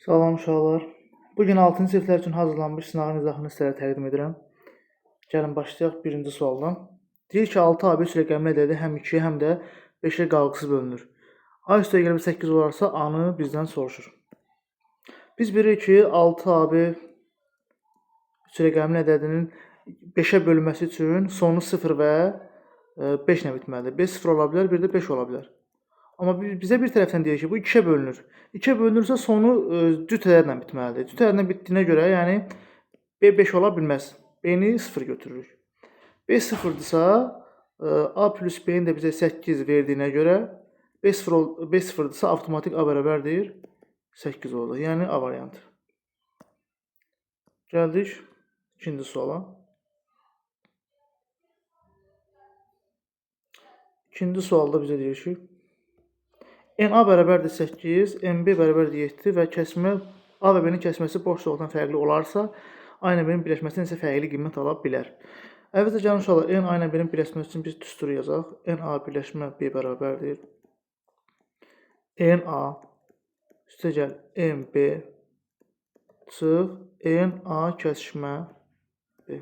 Salam uşaqlar. Bugün 6-cı siniflər üçün hazırlanmış sınavın izahını sizlərə təqdim edirəm. Gəlin başlayaq birinci sualdan. Deyir ki, 6 A5 rəqəmi ədədi həm 2-yə, həm də 5-ə qalqısız bölünür. A üstə gəlib 8 olarsa A-nı bizdən soruşur. Biz bilirik ki, 6 AB 3 rəqəmin ədədinin 5-ə bölünməsi üçün sonu 0 və 5 ilə bitməlidir. 5 0 ola bilər, bir də 5 ola bilər. Amma bizə bir tərəfdən deyir ki, bu 2-yə bölünür. 2-yə bölünürsə sonu cüt ədədlə bitməlidir. Cüt ədədlə bitdiyinə görə, yəni B 5 ola bilməz. B-ni 0 götürürük. B 0-dırsa, A plus B-ni də bizə 8 verdiyinə görə B 0-dırsa avtomatik A bərabərdir 8 olacaq. Yəni A variantı. Gəldik ikinci suala. İkinci sualda bizə deyir ki, NA bərabərdir 8, NB bərabərdir 7 və kəsmə A və B-nin kəsməsi boşluqdan fərqli olarsa, A ilə B-nin birləşməsindən isə fərqli qiymət ala bilər. Əvvəlcə gəlin uşaqlar, N A ilə B-nin birləşməsi üçün biz düstur yazaq. NA birləşmə B bərabərdir NA üstə gəl NB çıx NA kəsişmə B.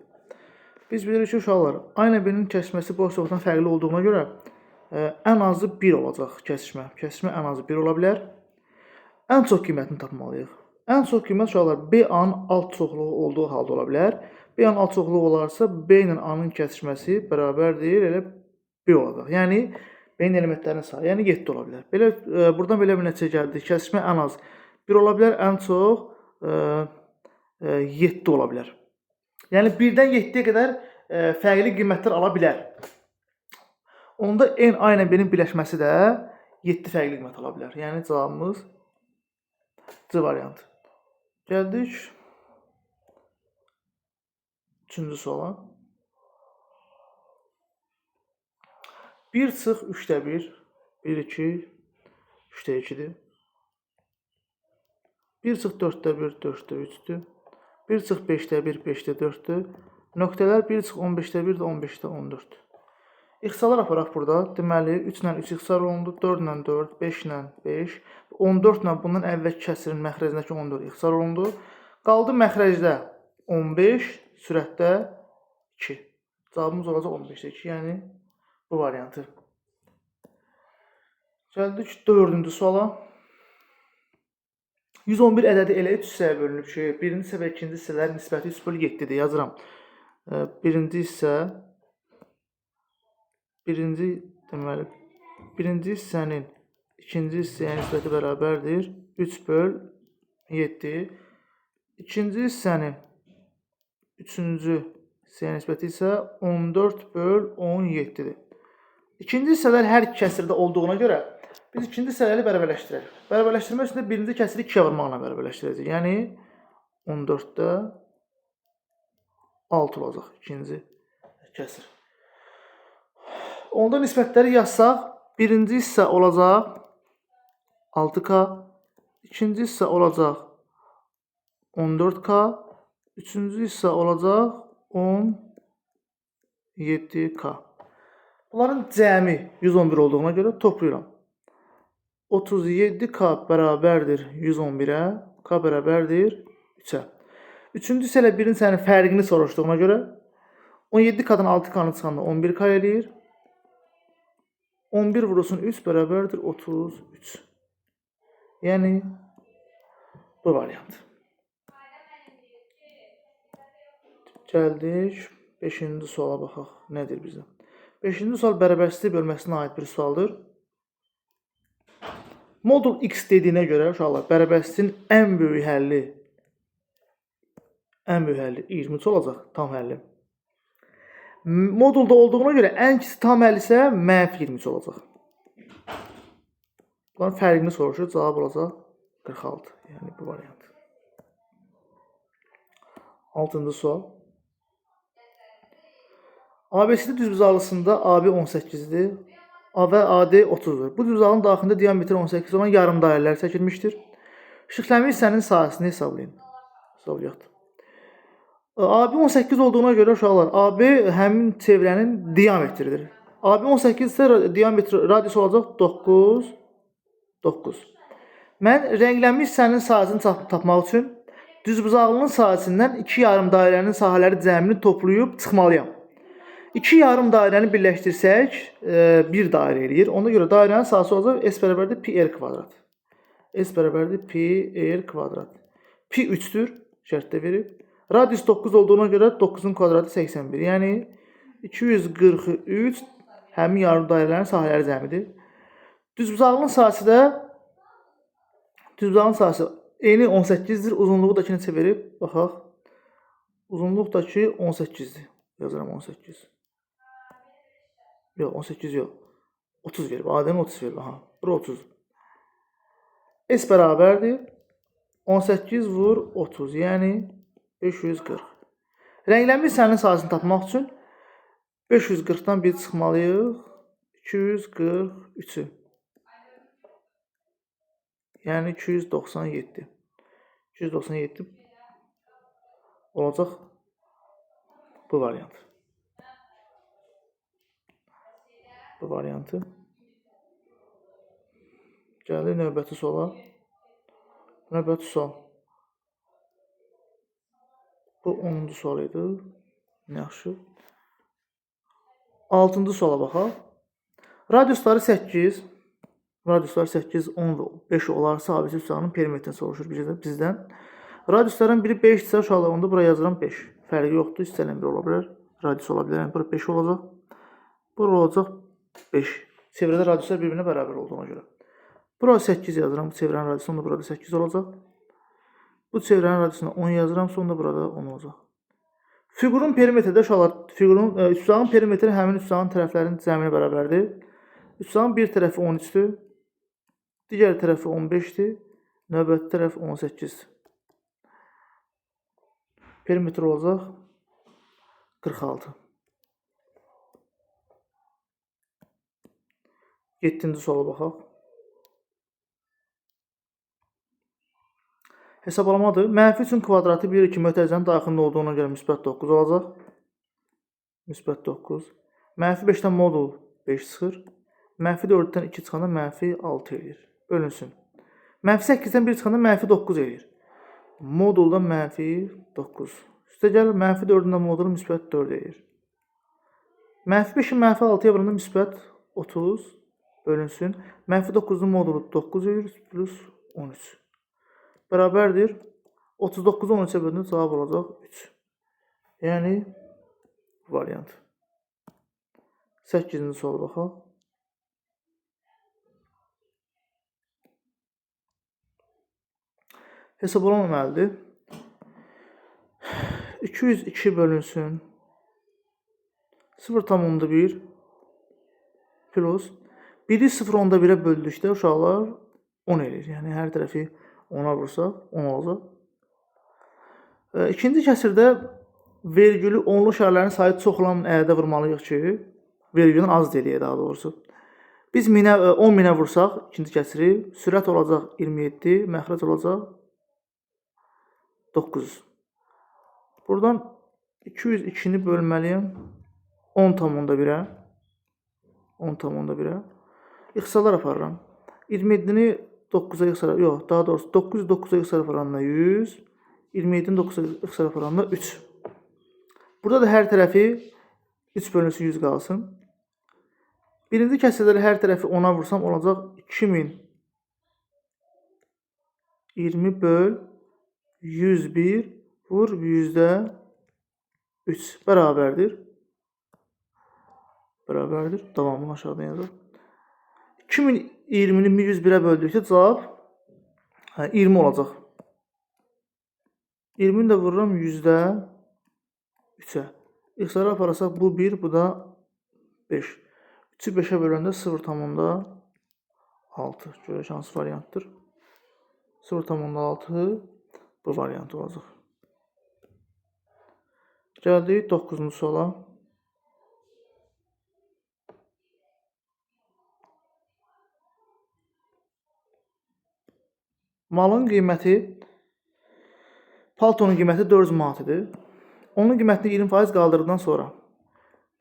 Biz bilirik ki, uşaqlar, A ilə B-nin kəsməsi boşluqdan fərqli olduğuna görə ən azı 1 olacaq kəsişmə. Kəsişmə ən azı 1 ola bilər. Ən çox qiymətini tapmalıyıq. Ən çox qiymət uşaqlar B-A-nın alt çoxluğu olduğu halda ola bilər. B-A-nın alt çoxluğu olarsa B ilə A-nın kəsişməsi bərabərdir, elə B olacaq. Yəni B-nin elementlərinin sayı, yəni 7 ola bilər. Belə buradan belə bir nəticə gəldi. Kəsişmə ən az 1 ola bilər, ən çox 7 ola bilər. Yəni 1-dən 7-yə qədər fərqli qiymətlər ala bilər. Onda N A ilə B-nin birləşməsi də 7 fərqli qiymət ala bilər. Yəni cavabımız C variantı. Gəldik üçüncü suala. 1 çıx 3-də 1, 1, 2, 3-də 2-dir. 1 çıx 4-də 1, 4-də 3-dür. 1 çıx 5-də 1, 5-də 4-dür. Nöqtələr 1 çıx 15-də 1, 15-də 14-dür. İxtisalar aparaq burada. Deməli, 3 ilə 3 ixtisar olundu, 4 ilə 4, 5 ilə 5, 14 ilə bundan əvvəlki kəsirin məxrəcindəki 14 ixtisar olundu. Qaldı məxrəcdə 15, sürətdə 2. Cavabımız olacaq 15-də 2, yəni bu variantı. Gəldik 4-cü suala. 111 ədədi elə 3 hissəyə bölünüb ki, birinci hissə və ikinci hissələrin nisbəti 3/7-dir. Yazıram. Birinci hissənin ikinci hissəyə nisbəti bərabərdir 3/7. İkinci hissənin üçüncü hissəyə nisbəti isə 14/17-dir. İkinci hissələr hər iki kəsirdə olduğuna görə biz ikinci hissələri bərabərləşdirək. Bərabərləşdirmək üçün də birinci kəsiri 2-yə vurmaqla bərabərləşdirəcəyik. Yəni 14-də 6 olacaq ikinci kəsir. Onda nisbətləri yazsaq, birinci hissə olacaq 6K, ikinci hissə olacaq 14K, üçüncü hissə olacaq 17K. Bunların cəmi 111 olduğuna görə toplayıram. 37K bərabərdir 111-ə, K bərabərdir 3-ə. Üçüncü hissə ilə birinci hissənin fərqini soruşduğuna görə 17K-dan 6K-nı çıxanda 11K eləyir. 11 vurulsun 3 bərabərdir 33. Yəni bu variant. Gəldik 5-ci suala baxaq. Nədir bizə? 5-ci sual bərabərsizlik bölməsinə aid bir sualdır. Modul X dediyinə görə uşaqlar bərabərsizliyin ən böyük həlli 23 olacaq, tam həlli. Modulda olduğuna görə ən kiçik tam həlli isə -23 olacaq. Bunların fərqini soruşur, cavab olacaq 46. Yəni bu variant. 6-cı sual. ABC düzbucaqlısında AB 18-dir. A və AD 30-dur. Bu düzbucağın daxilində diametri 18 olan yarım dairələr çəkilmişdir. İşıqlənmə hissənin sahəsini hesablayın. Hesablayaq. AB 18 olduğuna görə uşaqlar, AB həmin çevrənin diametridir. AB 18 isə diametri radius olacaq 9. Mən rənglənmiş hissənin sahəsini tapmaq üçün düzbucaqlının sahəsindən 2 yarım dairənin sahələri cəmini toplayıb çıxmalıyam. 2 yarım dairəni birləşdirsək, 1 dairə eləyir. Ona görə dairənin sahəsi olacaq S bərabərdir pi r kvadrat. S bərabərdir pi r kvadrat. Pi 3-dür, şərtdə verib. Radius 9 olduğuna görə 9-un kvadratı 81. Yəni 243 həmin yarım dairələrin sahələri cəmidir. Düzbucaqlının sahəsi eni 18-dir, uzunluğu da neçə verib? Baxaq. Uzunluqdakı 18-dir. Yazıram 18. Yox, 18 yox. 30 verib. Adənin 30 verib. Aha, bura 30. S bərabərdir 18 vur 30, yəni 540. Rənglənmiş hissənin sahəsini tapmaq üçün 540-dan 1 çıxmalıyıq. 243-ü. Yəni 297. 297 olacaq bu variant. Bu variantı. Gəlir növbəti suala. Növbəti sual. Bu 10-cu sual idi. Yaxşı. 6-cı suala baxaq. Radiusları 8, 10 və 5 olarsa ABC üçbucağının perimetrini soruşur bizdən. Radiusların biri 5-dirsə uşaqlar, onda buraya yazıram 5. Fərqi yoxdur, istənilən bir ola bilər. Radius ola bilər, bura 5 olacaq. Bura olacaq 5. Çevrədə radiuslar bir-birinə bərabər olduğuna görə. Bura 8 yazıram, bu çevrənin radiusu, onda burada 8 olacaq. Bu çevrənin radiusuna 10 yazıram, sonra burada 10 olacaq. Fiqurun perimetri də uşaqlar, üçbucağın perimetri həmin üçbucağın tərəflərinin cəminə bərabərdir. Üçbucağın bir tərəfi 13-dür, digər tərəfi 15-dir, növbəti tərəf 18-dir. Perimetr olacaq 46. 7-ci suala baxaq. Hesablamadır. Mənfi üçün kvadratı 1-2 mötərizənin daxilində olduğuna görə müsbət 9 olacaq. Müsbət 9. Mənfi 5-dən modul 5 çıxır. Mənfi 4-dən 2 çıxanda mənfi 6 edir. Bölünsün. Mənfi 8-dən 1 çıxanda mənfi 9 edir. Modulda mənfi 9. Üstə gəlir, mənfi 4-dən modulu müsbət 4 edir. Mənfi 5-in mənfi 6-ya vuranda müsbət 30 bölünsün. Mənfi 9-un modulu 9 edir plus 13. Bərabərdir. 39-u 13-ə bölündə cavab olacaq 3. Yəni variant. 8-ci suala baxaq. Hesablanmalıdır. 202 bölünsün 0,1 plus 1-i 0,1-ə böldükdə uşaqlar 10 edir. Yəni hər tərəfi 10-a vursaq 10 olacaq. İkinci kəsirdə vergülü onlu şərlərin sayı çox olan ədədə vurmalıyıq ki, vergülün az deyilək daha doğrusu. Biz 10 minə vursaq ikinci kəsiri, sürət olacaq 27, məxrəc olacaq 900. Buradan 202-ni bölməliyəm 10,1-ə. 10,1-ə. İxtisalar aparıram. 27-ni 9-a ixtisar, yox, daha doğrusu 900 9-a ixtisar aparanda 100, 27-ni 9-a ixtisar aparanda 3. Burada da hər tərəfi 3 bölünsün 100 qalsın. Birinci kəsirləri hər tərəfi 10-a vursam olacaq 2020 böl 101 vur %3 bərabərdir. Bərabərdir. Davamını aşağıdan yazaq. 2020-ni 101-ə böldükdə cavab 20 olacaq. 20-ni də vururam %3-ə. İxtisara aparasaq bu 1, bu da 5. 3-ü 5-ə böləndə 0,6. Görək hansı variantdır. 0,6 bu variant olacaq. Gəldik 9-cu suala. Malın qiyməti, paltonun qiyməti 400 manat idi. Onun qiymətini 20% qaldırdıqdan sonra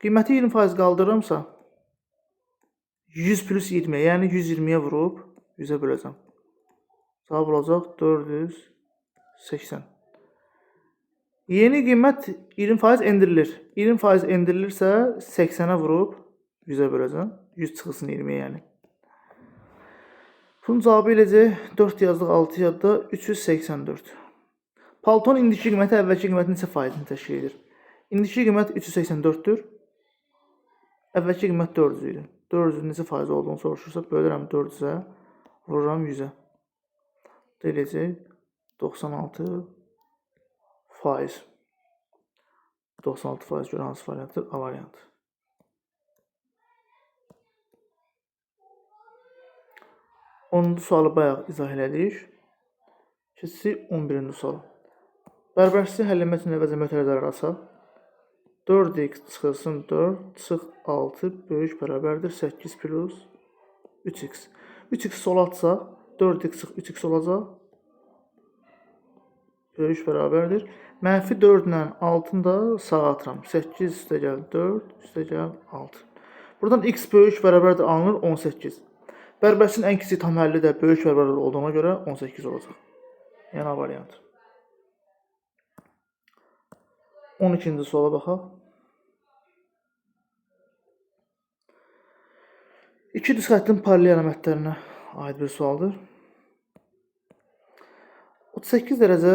qiyməti 20% qaldırıramsa 100 plus 20, yəni 120-yə vurub 100-ə böləcəm. Cavab olacaq 480. Yeni qiymət 20% endirilir. 20% endirilirsə 80-ə vurub 100-ə böləcəm. 100 çıxılsın 20-yə yəni. Bunun cavabı eləcək 4 yazdıq 6 yadda 384. Paltonun indiki qiyməti əvvəlki qiymətin neçə faizini təşkil edir? İndiki qiymət 384-dür. Əvvəlki qiymət 400 idi. 400-ün neçə faiz olduğunu soruşursa bölürəm 400-ə, vururam 100-ə. Eləcək 96 faiz. 96 faiz görə hansı variantdır? A variantı. 10-cu sualı bayaq izah elədik. Keçsək 11-ci suala. Bərbərsiz həll etmək üçün əvvəlcə mötərizələri açaq. 4x çıxılsın 4 çıx 6 böyük bərabərdir 8 plus 3x. 3x sola atsaq 4x çıx 3x olacaq. Böyük bərabərdir. Mənfi 4 ilə 6-nı da sağa atıram. 8 üstə gəl 4 üstə gəl 6. Buradan x böyük bərabərdir alınır 18. Bərbərsin ən kiçik tam həlli də böyük bərabər olduğuna görə 18 olacaq. Yəni A variantı. 12-ci suala baxaq. İki düz xəttin paralel əlamətlərinə aid bir sualdır. 38 dərəcə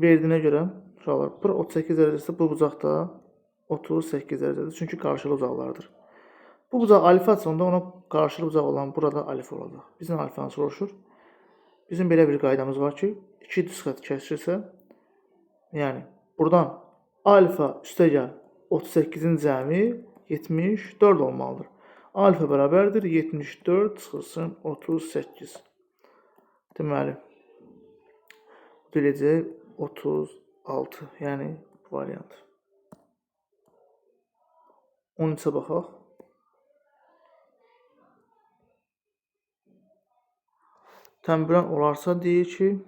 verdiyinə görə uşaqlar, bura 38 dərəcəsə bu bucaq da 38 dərəcədir. Çünki qarşılı bucaqlardır. Bu bucaq alifadırsa, onda ona qarşılı bucaq olan burada alif olacaq. Bizdən alifanı soruşur. Bizim belə bir qaydamız var ki, iki düz xətt kəsirsə, yəni buradan alfa üstə gəl 38-in cəmi 74 olmalıdır. Alfa bərabərdir 74 çıxılsın 38. Deməli, biləcək 36, yəni variant. 13-ə baxaq. Tənbölən olarsa deyir ki,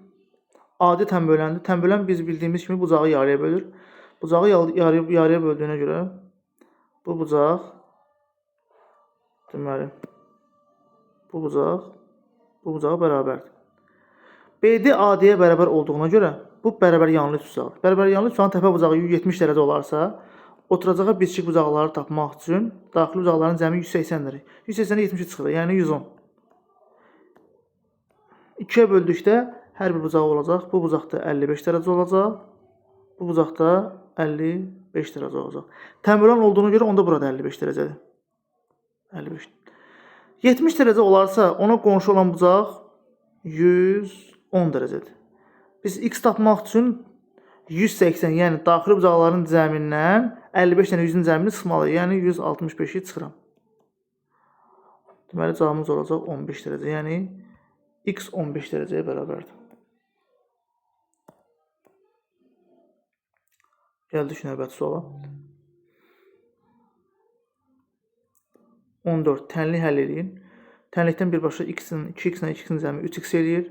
adi tənböləndir. Tənbölən biz bildiyimiz kimi bucağı yarıya bölür. Bucağı yarıya böldüyünə görə bu bucaq, deməli, bu bucağa bərabərdir. BD AD-yə bərabər olduğuna görə bu bərabər yanlı bucaqdır. Bərabər yanlı bucağın təpə bucağı 70 dərəcə olarsa, oturacağı bitişik bucaqları tapmaq üçün daxili bucaqların cəmi 180-dir. 180-ə 70 çıxır, yəni 110. 2-yə böldükdə hər bir bucaq olacaq. Bu bucaqda 55 dərəcə olacaq. Bu bucaqda 55 dərəcə olacaq. Tənbölən olduğuna görə onda burada 55 dərəcədir. 55. 70 dərəcə olarsa ona qonşu olan bucaq 110 dərəcədir. Biz x tapmaq üçün 180, yəni daxili bucaqların cəmindən 55 dənə 100-ün cəmini çıxmalıyıq. Yəni 165-i çıxıram. Deməli cavabımız olacaq 15 dərəcə. Yəni x 15 dərəcəyə bərabərdir. Gəldik növbəti suala. 14. Tənlik həll edin. Tənlikdən birbaşa 2x ilə 2x-in cəmi 3x eləyir.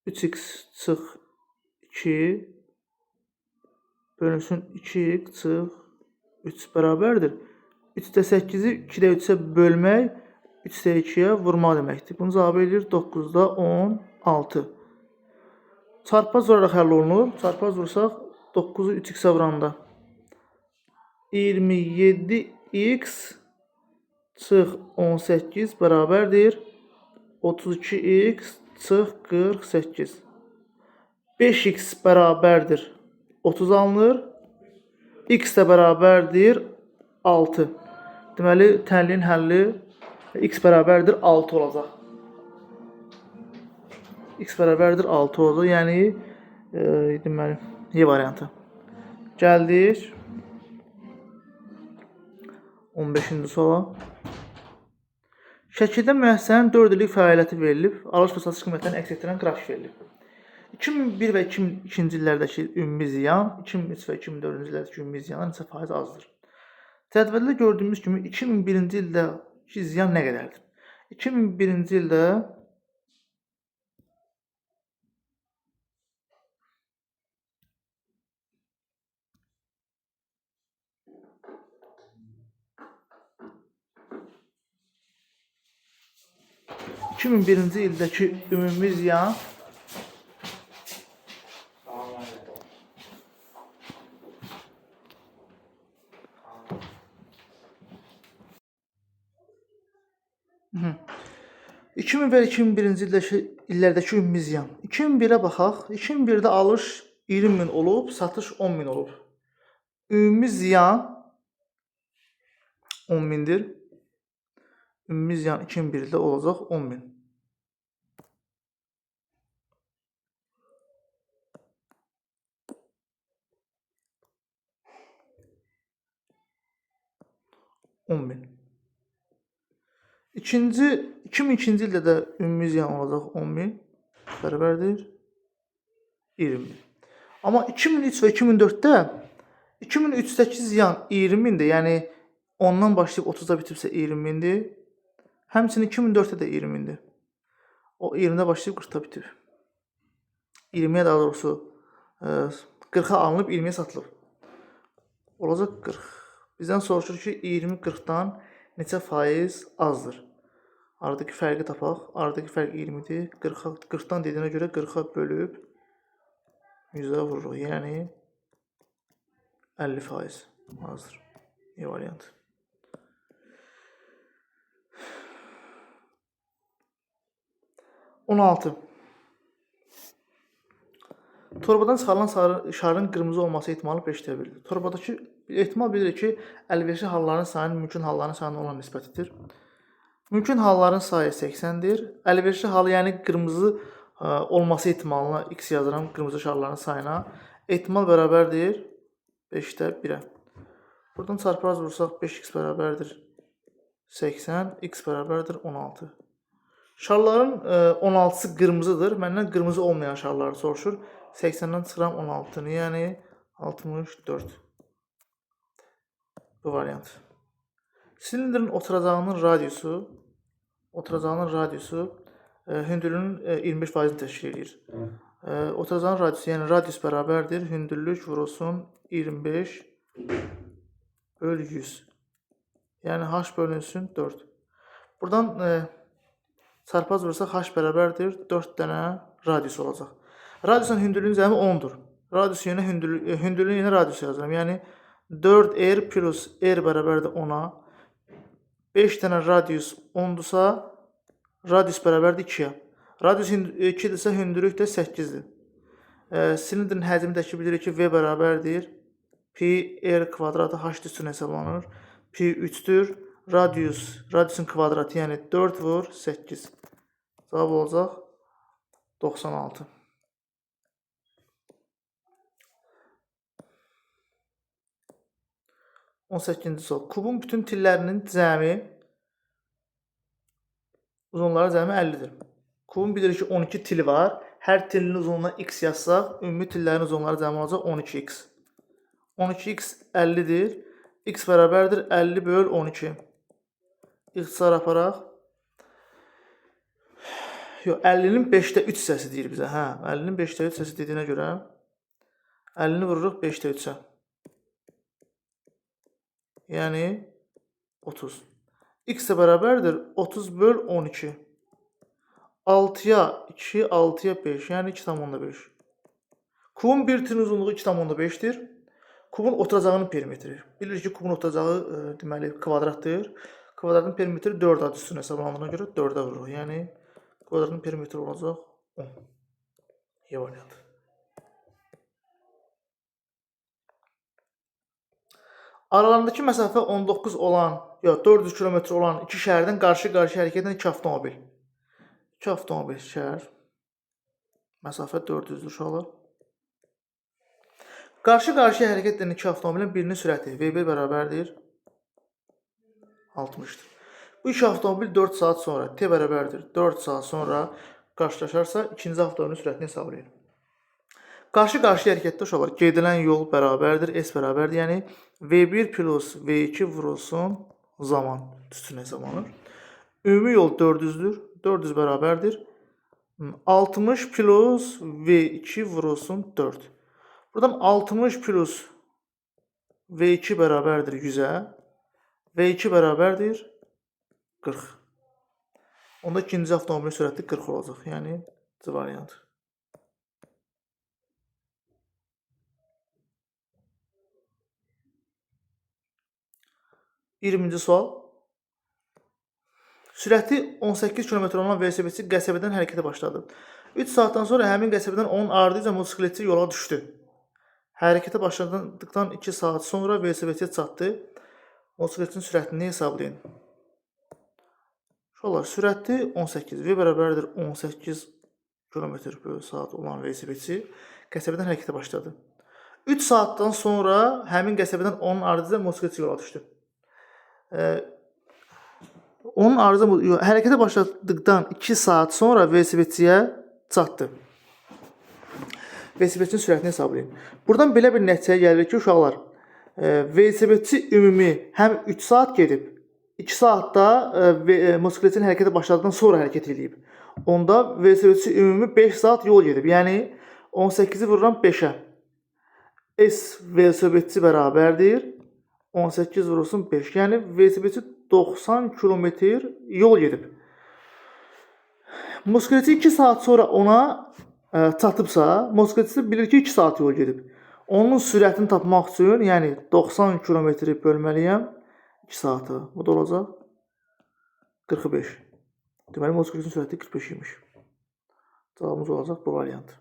3x çıx 2 bölünsün 2x çıx 3 bərabərdir. 3-də 8-i 2-də 3-ə bölmək 3-də 2-yə vurma deməkdir. Bunun cavabı edir 9-da 16. Çarpaz vuraraq həll olunur. Çarpaz vursaq 9-u 3x-ə vuranda 27x çıx 18 bərabərdir 32x çıx 48. 5x bərabərdir 30 alınır. X də bərabərdir 6. Deməli, tənliyin həlli x bərabərdir 6 olacaq. X bərabərdir 6 olacaq. Yəni, deməli, Y variantı. Gəldik 15-ci suala. Şəkildə müəssisənin 4 illik fəaliyyəti verilib, alış və satış qiymətlərini əks etdirən qrafik verilib. 2001 və 2002-ci illərdəki ümumi ziyan, 2003 və 2004-cü illərdəki ümumi ziyandan neçə faiz azdır? Cədvəldə gördüyümüz kimi 2001-ci ildəki ziyan nə qədərdir? 2001-ci ildə 2001-ci ildəki ümumi ziyan 2000 və 2001-ci illərdəki ümumi ziyan. 2001-ə baxaq. 2001-də alış 20.000 olub, satış 10.000 olub. Ümumi ziyan 10.000-dir. Ümumi ziyan 2001-də olacaq 10.000. İkinci 2002-ci ildə də ümumi ziyan olacaq 10.000 bərabərdir 20.000. Amma 2003 və 2004-də 2003-dəki ziyan 20.000-dir. Yəni 10-dan başlayıb 30-da bitibsə 20.000-dir. Həmçinin 2004-də də 20.000-dir. O 20-də başlayıb 40-da bitib. 20-yə daha doğrusu 40-a alınıb 20-yə satılıb. Olacaq 40. Bizdən soruşur ki, 20 40-dan neçə faiz azdır? Aradakı fərqi tapaq. Aradakı fərq 20-dir. 40-dan dediyinə görə 40-a bölüb 100-ə vururuq. Yəni 50% azdır. E variantı. Torbadan çıxarılan şarın qırmızı olması ehtimalı 5-də 1-dir. Torbadakı ehtimal bilir ki, əlverişli halların sayının mümkün halların sayına olan nisbətidir. Mümkün halların sayı 80-dir. Əlverişli halı, yəni qırmızı olması ehtimalına x yazıram, qırmızı şarların sayına. Ehtimal bərabərdir 5-də 1-ə. Buradan çarpaz vursaq 5x bərabərdir 80, x bərabərdir 16. Şarların 16-sı qırmızıdır. Məndən qırmızı olmayan şarları soruşur. 80-dən çıxıram 16-nı, yəni 64. Bu variant. Silindrin oturacağının radiusu hündürlüğünün 25%-ni təşkil edir. Oturacağının radiusu, yəni radius bərabərdir hündürlük vurulsun 25 bölü 100. Yəni h bölünsün 4. Buradan çarpaz vursaq h bərabərdir 4 dənə radius olacaq. Radiusun hündürlüyünün cəmi 10-dur. Radius yerinə hündürlüyün yerinə radius yazıram. Yəni 4r plus r bərabərdir 10-a. 5 dənə radius 10-dursa, radius bərabərdir 2-yə. Radius 2-dirsə, hündürlük də 8-dir. Silindrin həcmi də ki, bilirik ki, v bərabərdir pi r kvadratı h üstünə hesablanır. Pi 3-dür. Radiusun kvadratı, yəni 4 vur 8. Cavab olacaq 96. 18-ci sual. Kubun bütün tillərinin cəmi uzunları cəmi 50-dir. Kubun bilirik ki, 12 tili var. Hər tilin uzunluğuna x yazsaq, ümumi tillərin uzunları cəmi olacaq 12x. 12x 50-dir. X bərabərdir 50 böl 12. İxtisar aparaq. 50-nin 5-də 3 hissəsi deyir bizə. 50-nin 5-də 3 hissəsi dediyinə görə 50-ni vururuq 5-də 3-ə. Yəni 30. X də bərabərdir 30 böl 12. 6-ya 2, 6-ya 5. Yəni 2,5. Kubun bir tilin uzunluğu 2,5-dir. Kubun oturacağının perimetri. Bilirik ki, kubun oturacağı deməli kvadratdır. Kvadratın perimetri 4 adı üstünə hesablandığına görə 4-ə vururuq. Yəni kvadratın perimetri olacaq 10. E variantı. Aralarındakı məsafə 19 olan, 400 km olan iki şəhərdən qarşı-qarşı hərəkət edən 2 avtomobil. 2 avtomobil şəhər. Məsafə 400-dür uşaqlar. Qarşı-qarşıya hərəkət edən 2 avtomobilin birinin sürəti v1 bərabərdir 60-dır. Bu iki avtomobil 4 saat sonra t bərabərdir 4 saat sonra qarşılaşarsa ikinci avtomobilin sürətini hesablayır. Qarşı-qarşıya hərəkətdə uşaqlar gedilən yol bərabərdir s bərabərdir. Yəni v1 plus v2 vurulsun zaman üstünə hesablanır. Ümumi yol 400-dür. 400 bərabərdir 60 plus v2 vurulsun 4. Buradan 60 plus v2 bərabərdir 100-ə. v2 bərabərdir 40. Onda ikinci avtomobilin sürəti 40 olacaq. Yəni C variantı. 20-ci sual. Sürəti 18 km olan velosipedçi qəsəbədən hərəkətə başladı. 3 saatdan sonra həmin qəsəbədən onun ardınca motosikletçi yola düşdü. Hərəkətə başladıqdan 2 saat sonra velosipedçiyə çatdı. Motosikletin sürətini hesablayın. Uşaqlar, sürəti 18 V bərabərdir 18 km/saat olan velosipedçi qəsəbədən hərəkətə başladı. 3 saatdan sonra həmin qəsəbədən onun ardınca motosikletçi yola düşdü. Onun ardınca hərəkətə başladıqdan 2 saat sonra velosipedçiyə çatdı. Velosipedçinin sürətini hesablayın. Buradan belə bir nəticəyə gəlir ki, uşaqlar, velosipedçi ümumi həm 3 saat gedib, 2 saatda motosikletin hərəkətə başladıqdan sonra hərəkət edib. Onda velosipedçi ümumi 5 saat yol gedib. Yəni 18-i vururam 5-ə. S velosipedçi bərabərdir 18 vurulsun 5. Yəni velosipedçi 90 km yol gedib. Motosikletçi 2 saat sonra ona çatıbsa, motosikletçi bilir ki 2 saat yol gedib. Onun sürətini tapmaq üçün, yəni 90 km bölməliyəm 2 saata. Bu da olacaq 45. Deməli motosikletin sürəti 45 imiş. Cavabımız olacaq bu variant.